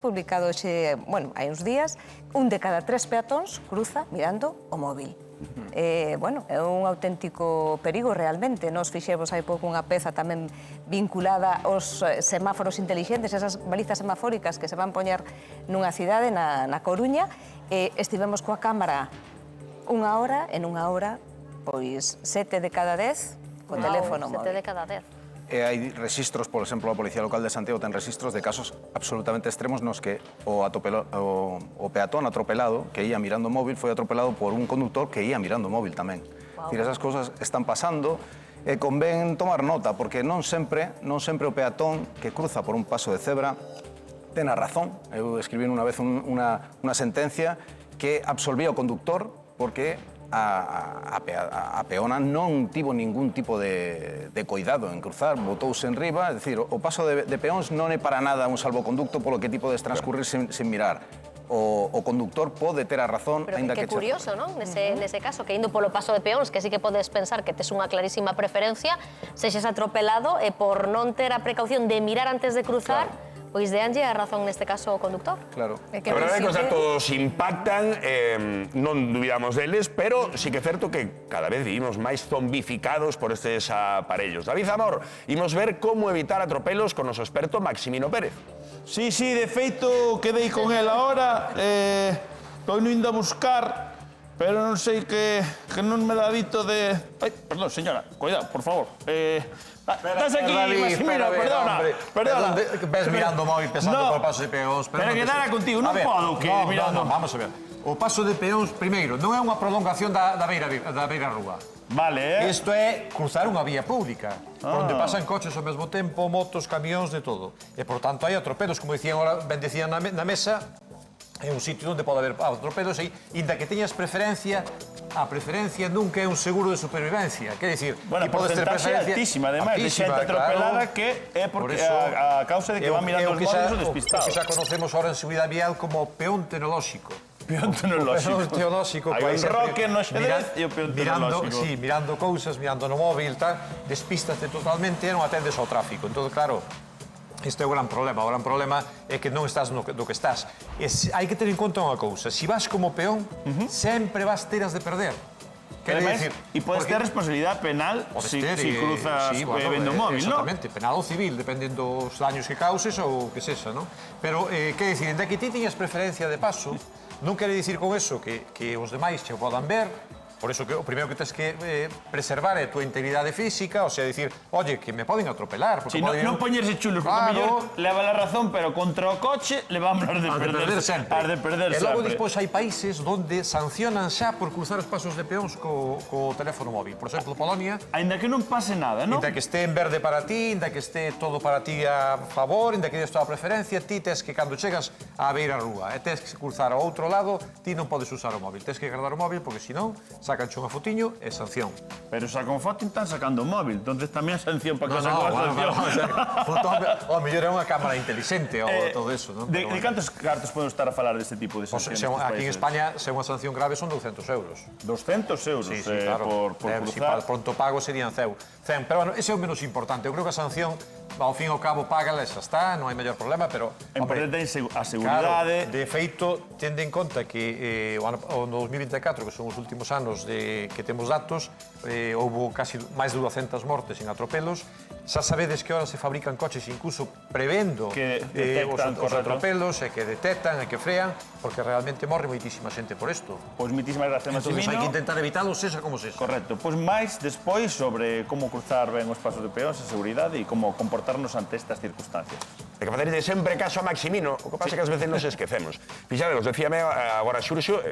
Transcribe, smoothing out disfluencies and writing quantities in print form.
Publicado hoxe, hai uns días, un de cada 3 peatóns cruza mirando o móvil. É un auténtico perigo realmente. Nos fixemos hai pouco unha peza tamén vinculada aos semáforos intelixentes, esas balizas semafóricas que se van poñer nunha cidade, na Coruña, e estivemos coa cámara unha hora, e nunha hora, pois 7 de cada 10 co teléfono móvil. 7 de cada 10. E hai registros, por exemplo, a Policía Local de Santiago ten registros de casos absolutamente extremos nos que o peatón atropelado que ia mirando o móvil foi atropelado por un conductor que ia mirando o móvil tamén. Wow. Esas cousas están pasando e convén tomar nota, porque non sempre o peatón que cruza por un paso de cebra ten a razón. Eu escribí unha vez unha sentencia que absolvía o conductor porque a peona non tivo ningún tipo de cuidado en cruzar, botouse en riba, é dicir, o paso de peóns non é para nada un salvoconducto polo que ti podes transcurrir sen mirar. O conductor pode ter a razón, aínda que... Pero que curioso, non? Nese caso, que indo polo paso de peóns, que sí que podes pensar que tes unha clarísima preferencia, sexes atropelado e por non ter a precaución de mirar antes de cruzar, pois deanlle a razón neste caso o conductor. Claro. A verdade é que os datos impactan, non dubidamos deles, pero sí que é certo que cada vez vivimos máis zombificados por estes aparellos. David Zamor, imos ver como evitar atropelos con o noso experto Maximino Pérez. Sí, de feito, quedei con el ahora, estou indo a buscar, pero non sei que non me dá dito de... Ai, perdón, señora, cuidado, por favor. Estás aquí, Maximino, perdona. Ves mirando o móvil pensando por paso de peóns. Pero que dara contigo, non podo que mirando... Vamos a ver. O paso de peóns, primeiro, non é unha prolongación da beira rúa. Vale, Isto é cruzar unha vía pública, onde pasan coches ao mesmo tempo, motos, camións, de todo. E, por tanto, hai atropelos, como ben decían na mesa, é un sitio onde pode haber atropelos e, inda que teñas preferencia, a preferencia nunca é un seguro de supervivencia. Quer dicir, bueno, a porcentaxe altísima, además, de xente atropelada que é porque a causa de que van mirando os móviles ou despistados. O que xa conocemos ahora en seguridade vial como peón tecnolóxico. Peón tecnolóxico. Peón tecnolóxico. Hai un rocker no xedrez e o peón tecnolóxico. Sí, mirando cousas, mirando no móvil, despístate totalmente e non atendes ao tráfico. Entón, claro, este é o gran problema. O gran problema é que non estás no que estás. Hai que ter en conta unha cousa. Se vas como peón, sempre vas ter as de perder. E podes ter responsabilidade penal se cruzas vendo o móvil, non? Exactamente, penal ou civil, dependendo dos daños que causes ou o que sexa, non? Pero, que dicir, ainda que ti tiñas preferencia de paso, non quere dicir con eso que os demais che podan ver. Por eso que o primeiro que tens que preservar é a tua integridade física, o sea, dicir, oye, que me poden atropelar. Si, non poñerse chulos, porque o mellor leva a razón, pero contra o coche le vamos a de perder sempre. E logo, despois, hai países onde sancionan xa por cruzar os pasos de peóns co teléfono móvil. Por exemplo, Polonia... Ainda que non pase nada, non? Ainda que este en verde para ti, ainda que este todo para ti a favor, ainda que des toda a preferencia, ti tes que, cando chegas á beira rúa e tes que cruzar ao outro lado, ti non podes usar o móvil. Tes que guardar o móvil, porque senón sacanche unha fotiño e sanción. Pero sacan foto e están sacando o móvil, entonces tamén a sanción para que sacan a sanción. O mellor é unha cámara inteligente ou todo eso, non? De cantos cartos podemos estar a falar deste tipo de sancións? Aquí en España, se unha sanción grave, son 200 euros. 200 euros por cruzar? Pronto pago serían 100. Pero, bueno, ese é o menos importante. Eu creo que a sanción, ao fin e ao cabo, págala e xa está, non hai mellor problema, pero... Importante a seguridade... De feito, tende en conta que o 2024, que son os últimos anos que temos datos, houve casi máis de 200 mortes en atropelos. Xa sabedes que ahora se fabrican coches incluso prevendo os atropelos e que detectan e que frean, porque realmente morre moitísima xente por isto. Pois moitísimas gracias, Maximino. Entón, hai que intentar evitalo, sexa como sexa. Correcto. Pois máis despois sobre como cruzar ben os pasos de peóns, a seguridade e como comportarnos ante estas circunstancias. Hai que facerlle sempre caso a Maximino, o que pasa é que ás veces nos esquecemos. Fixadevos, decíame agora Xurxo,